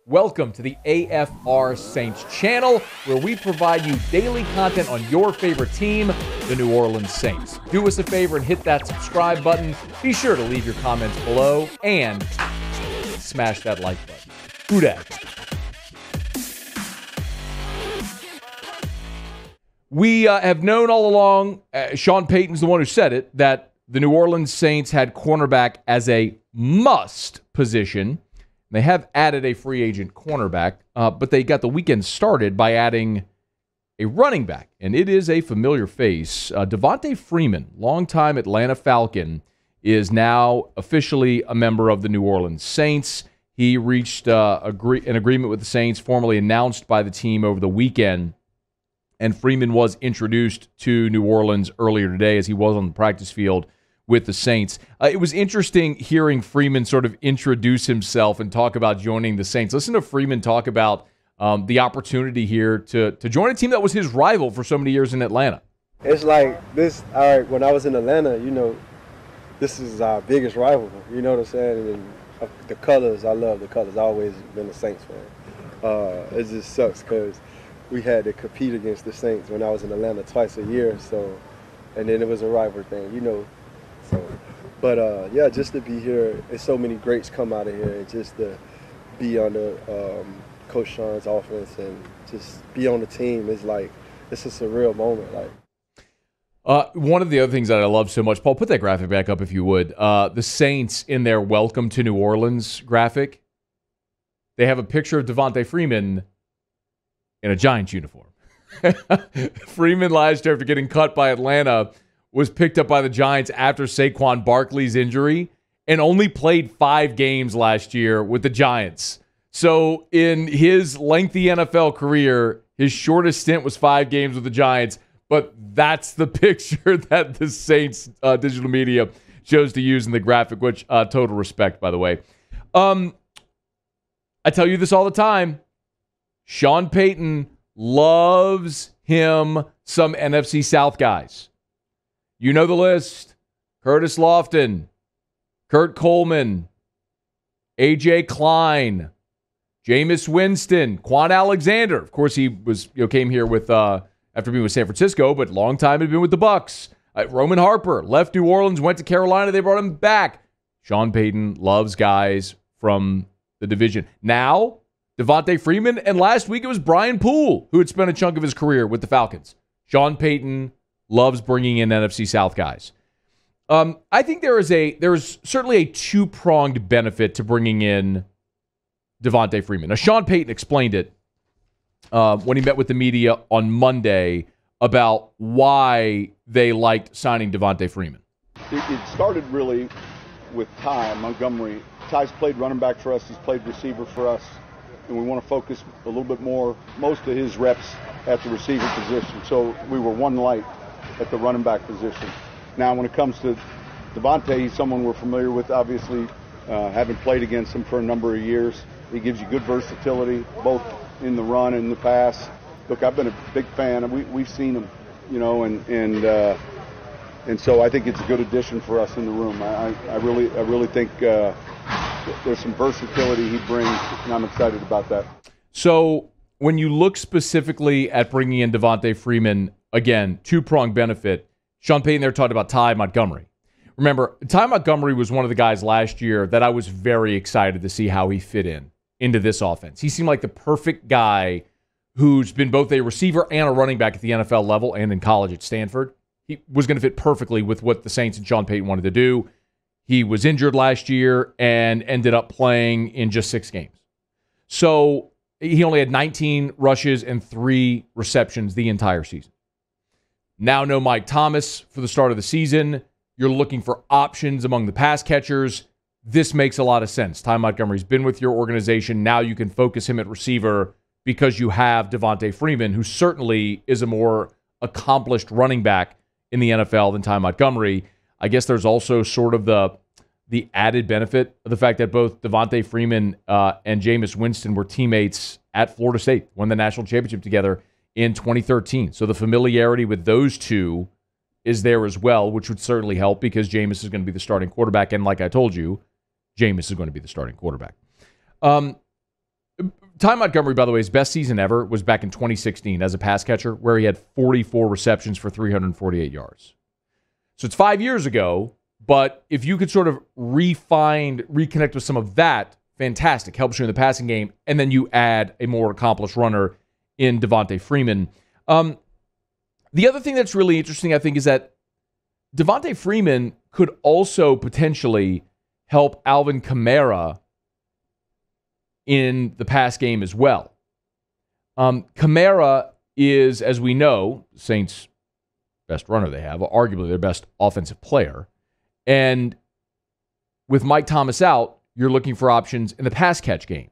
Welcome to the AFR Saints channel, where we provide you daily content on your favorite team, the New Orleans Saints. Do us a favor and hit that subscribe button. Be sure to leave your comments below and smash that like button. Who dat? We have known all along, Sean Payton's the one who said it, that the New Orleans Saints had cornerback as a must position. They have added a free agent cornerback, but they got the weekend started by adding a running back, and it is a familiar face. Devonta Freeman, longtime Atlanta Falcon, is now officially a member of the New Orleans Saints. He reached an agreement with the Saints, formally announced by the team over the weekend, and Freeman was introduced to New Orleans earlier today as he was on the practice field with the Saints. It was interesting hearing Freeman sort of introduce himself and talk about joining the Saints. Listen to Freeman talk about the opportunity here to join a team that was his rival for so many years in Atlanta. It's like this, all right, when I was in Atlanta, this is our biggest rival, you know what I'm saying? And the colors, I love the colors. I've always been a Saints fan. It just sucks because we had to compete against the Saints when I was in Atlanta twice a year, and then it was a rivalry thing, But yeah, just to be here, and so many greats come out of here, and just to be under Coach Sean's offense and just be on the team is like, it's a surreal moment. One of the other things that I love so much, Paul, put that graphic back up if you would. The Saints in their Welcome to New Orleans graphic, they have a picture of Devonta Freeman in a Giants uniform. Freeman last year, after getting cut by Atlanta, was picked up by the Giants after Saquon Barkley's injury and only played 5 games last year with the Giants. So in his lengthy NFL career, his shortest stint was 5 games with the Giants, but that's the picture that the Saints digital media chose to use in the graphic, which total respect, by the way. I tell you this all the time. Sean Payton loves him some NFC South guys. You know the list: Curtis Lofton, Kurt Coleman, A.J. Klein, Jameis Winston, Quan Alexander. Of course, he was came here with after being with San Francisco, but long time had been with the Bucs. Roman Harper left New Orleans, went to Carolina. They brought him back. Sean Payton loves guys from the division. Now, Devonta Freeman, and last week it was Brian Poole, who had spent a chunk of his career with the Falcons. Sean Payton loves bringing in NFC South guys. I think there is certainly a two-pronged benefit to bringing in Devonta Freeman. Now, Sean Payton explained it when he met with the media on Monday about why they liked signing Devonta Freeman. It started really with Ty Montgomery. Ty's played running back for us. He's played receiver for us. And we want to focus a little bit more, most of his reps at the receiver position. So we were one light at the running back position. Now, when it comes to Devonta, he's someone we're familiar with, obviously, having played against him for a number of years. He gives you good versatility, both in the run and the pass. Look, I've been a big fan. We've seen him, and so I think it's a good addition for us in the room. I really think there's some versatility he brings, and I'm excited about that. So when you look specifically at bringing in Devonta Freeman, again, two-pronged benefit. Sean Payton there talked about Ty Montgomery. Remember, Ty Montgomery was one of the guys last year that I was very excited to see how he fit into this offense. He seemed like the perfect guy who's been both a receiver and a running back at the NFL level and in college at Stanford. He was going to fit perfectly with what the Saints and Sean Payton wanted to do. He was injured last year and ended up playing in just 6 games. So he only had 19 rushes and 3 receptions the entire season. Now no Mike Thomas for the start of the season. You're looking for options among the pass catchers. This makes a lot of sense. Ty Montgomery's been with your organization. Now you can focus him at receiver because you have Devonta Freeman, who certainly is a more accomplished running back in the NFL than Ty Montgomery. I guess there's also sort of the added benefit of the fact that both Devonta Freeman and Jameis Winston were teammates at Florida State, won the national championship together in 2013. So the familiarity with those two is there as well, which would certainly help because Jameis is going to be the starting quarterback. And like I told you, Jameis is going to be the starting quarterback. Ty Montgomery, by the way, his best season ever was back in 2016 as a pass catcher, where he had 44 receptions for 348 yards. So it's 5 years ago, but if you could sort of reconnect with some of that, fantastic. Helps you in the passing game, and then you add a more accomplished runner in Devonta Freeman. The other thing that's really interesting, I think, is that Devonta Freeman could also potentially help Alvin Kamara in the pass game as well. Kamara is, as we know, Saints' best runner they have, arguably their best offensive player. And with Mike Thomas out, you're looking for options in the pass catch game.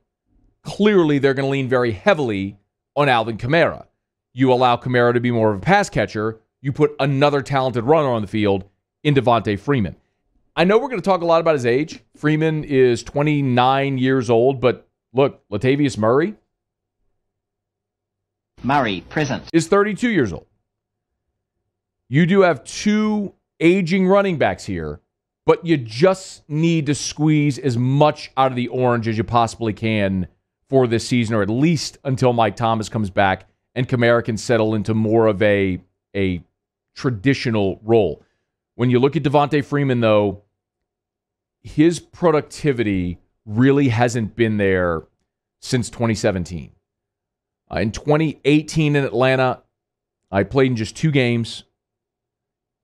Clearly, they're going to lean very heavily on Alvin Kamara. You allow Kamara to be more of a pass catcher, you put another talented runner on the field in Devonta Freeman. I know we're going to talk a lot about his age. Freeman is 29 years old, but look, Latavius Murray present, is 32 years old. You do have two aging running backs here, but you just need to squeeze as much out of the orange as you possibly can for this season, or at least until Mike Thomas comes back and Kamara can settle into more of a traditional role. When you look at Devonta Freeman, though, his productivity really hasn't been there since 2017. In 2018 in Atlanta, I played in just 2 games.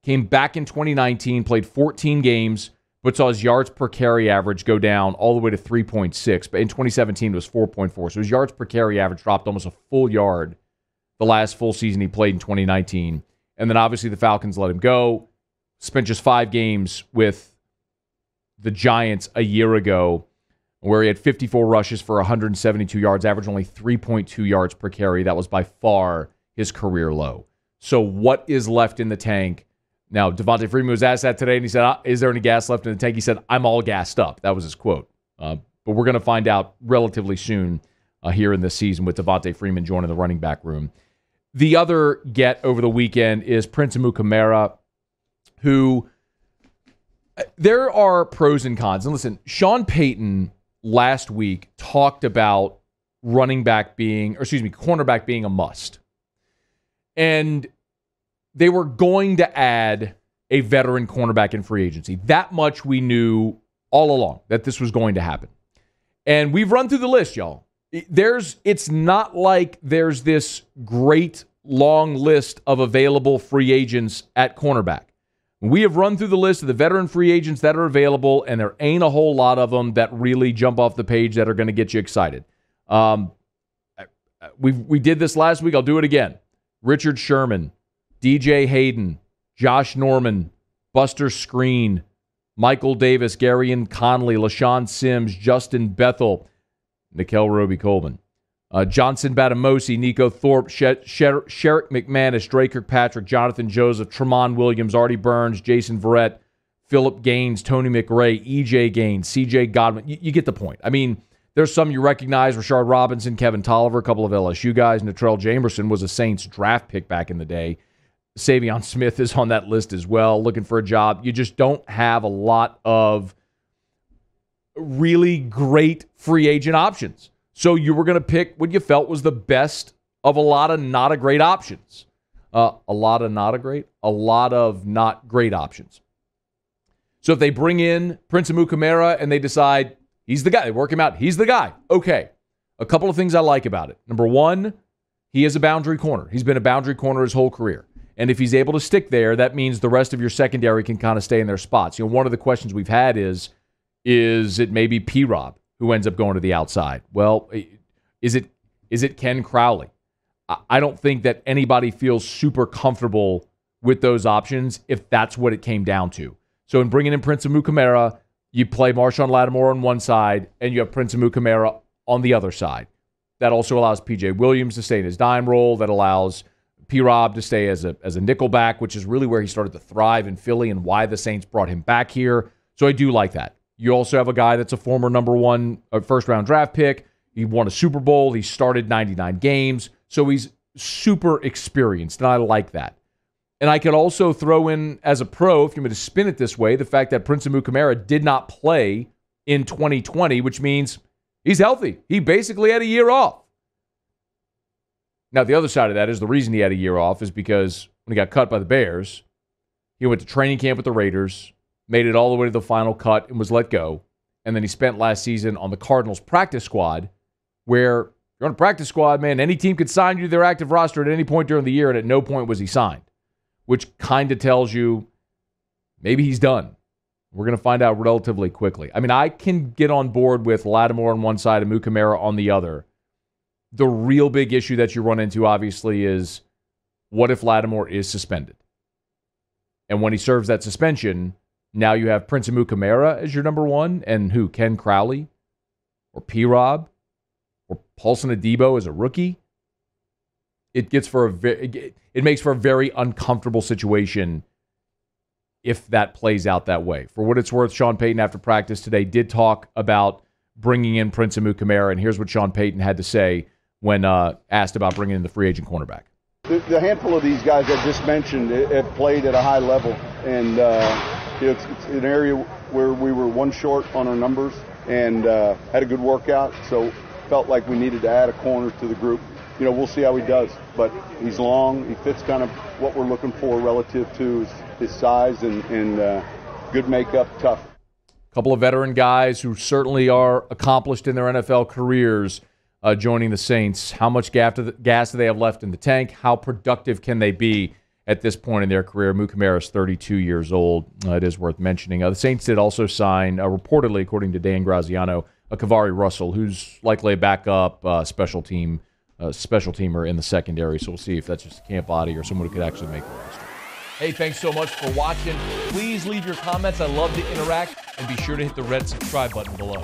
Came back in 2019, played 14 games, but saw his yards per carry average go down all the way to 3.6. But in 2017, it was 4.4. So his yards per carry average dropped almost a full yard the last full season he played in 2019. And then obviously the Falcons let him go. Spent just 5 games with the Giants a year ago, where he had 54 rushes for 172 yards, average only 3.2 yards per carry. That was by far his career low. So what is left in the tank? Now, Devonta Freeman was asked that today, and he said, is there any gas left in the tank? He said, I'm all gassed up. That was his quote. But we're going to find out relatively soon here in this season with Devonta Freeman joining the running back room. The other get over the weekend is Prince Amukamara, who there are pros and cons. And listen, Sean Payton last week talked about cornerback being a must. And they were going to add a veteran cornerback in free agency. That much we knew all along, that this was going to happen. And we've run through the list, y'all. It's not like there's this great long list of available free agents at cornerback. We have run through the list of the veteran free agents that are available, and there ain't a whole lot of them that really jump off the page that are going to get you excited. We did this last week. I'll do it again. Richard Sherman, DJ Hayden, Josh Norman, Buster Screen, Michael Davis, Garyon Conley, LaShawn Sims, Justin Bethel, Nickel Roby-Coleman, Johnson Batamosi, Nico Thorpe, Sherrick McManus, Dre Kirkpatrick, Jonathan Joseph, Tremont Williams, Artie Burns, Jason Verrett, Philip Gaines, Tony McRae, EJ Gaines, CJ Godwin. You get the point. I mean, there's some you recognize. Rashard Robinson, Kevin Tolliver, a couple of LSU guys. Natrell Jamerson was a Saints draft pick back in the day. Savion Smith is on that list as well, looking for a job. You just don't have a lot of really great free agent options. So you were going to pick what you felt was the best of a lot of not great options. A lot of not great options. So if they bring in Prince Amukamara and they decide he's the guy, they work him out, he's the guy. Okay. A couple of things I like about it. Number one, he is a boundary corner. He's been a boundary corner his whole career. And if he's able to stick there, that means the rest of your secondary can kind of stay in their spots. You know, one of the questions we've had is it maybe P-Rob who ends up going to the outside? Well, is it Ken Crowley? I don't think that anybody feels super comfortable with those options if that's what it came down to. So in bringing in Prince Amukamara, you play Marshawn Lattimore on one side, and you have Prince Amukamara on the other side. That also allows P.J. Williams to stay in his dime role. That allows P-Rob to stay as a nickelback, which is really where he started to thrive in Philly and why the Saints brought him back here. So I do like that. You also have a guy that's a former number 1 first-round draft pick. He won a Super Bowl. He started 99 games. So he's super experienced, and I like that. And I could also throw in, as a pro, if you want me to spin it this way, the fact that Prince Amukamara did not play in 2020, which means He's healthy. He basically had a year off. Now, the other side of that is the reason he had a year off is because when he got cut by the Bears, he went to training camp with the Raiders, made it all the way to the final cut, and was let go. And then he spent last season on the Cardinals practice squad, where you're on a practice squad, man, any team could sign you to their active roster at any point during the year, and at no point was he signed, which kind of tells you maybe he's done. We're going to find out relatively quickly. I mean, I can get on board with Lattimore on one side and Amukamara on the other. The real big issue that you run into, obviously, is what if Lattimore is suspended? And when he serves that suspension, now you have Prince Amukamara as your number one, and who? Ken Crowley? Or P-Rob? Or Paulson Adebo as a rookie? It makes for a very uncomfortable situation if that plays out that way. For what it's worth, Sean Payton, after practice today, did talk about bringing in Prince Amukamara, and here's what Sean Payton had to say when asked about bringing in the free agent cornerback. The handful of these guys I just mentioned have played at a high level, and it's an area where we were one short on our numbers and had a good workout, so felt like we needed to add a corner to the group. We'll see how he does, but he's long. He fits kind of what we're looking for relative to his size and good makeup, tough. A couple of veteran guys who certainly are accomplished in their NFL careers joining the Saints. How much gas do they have left in the tank? How productive can they be at this point in their career? Amukamara is 32 years old. It is worth mentioning. The Saints did also sign, reportedly, according to Dan Graziano, a Kavari Russell, who's likely a backup special teamer in the secondary. So we'll see if that's just a camp body or someone who could actually make the roster. Hey, thanks so much for watching. Please leave your comments. I love to interact. And be sure to hit the red subscribe button below.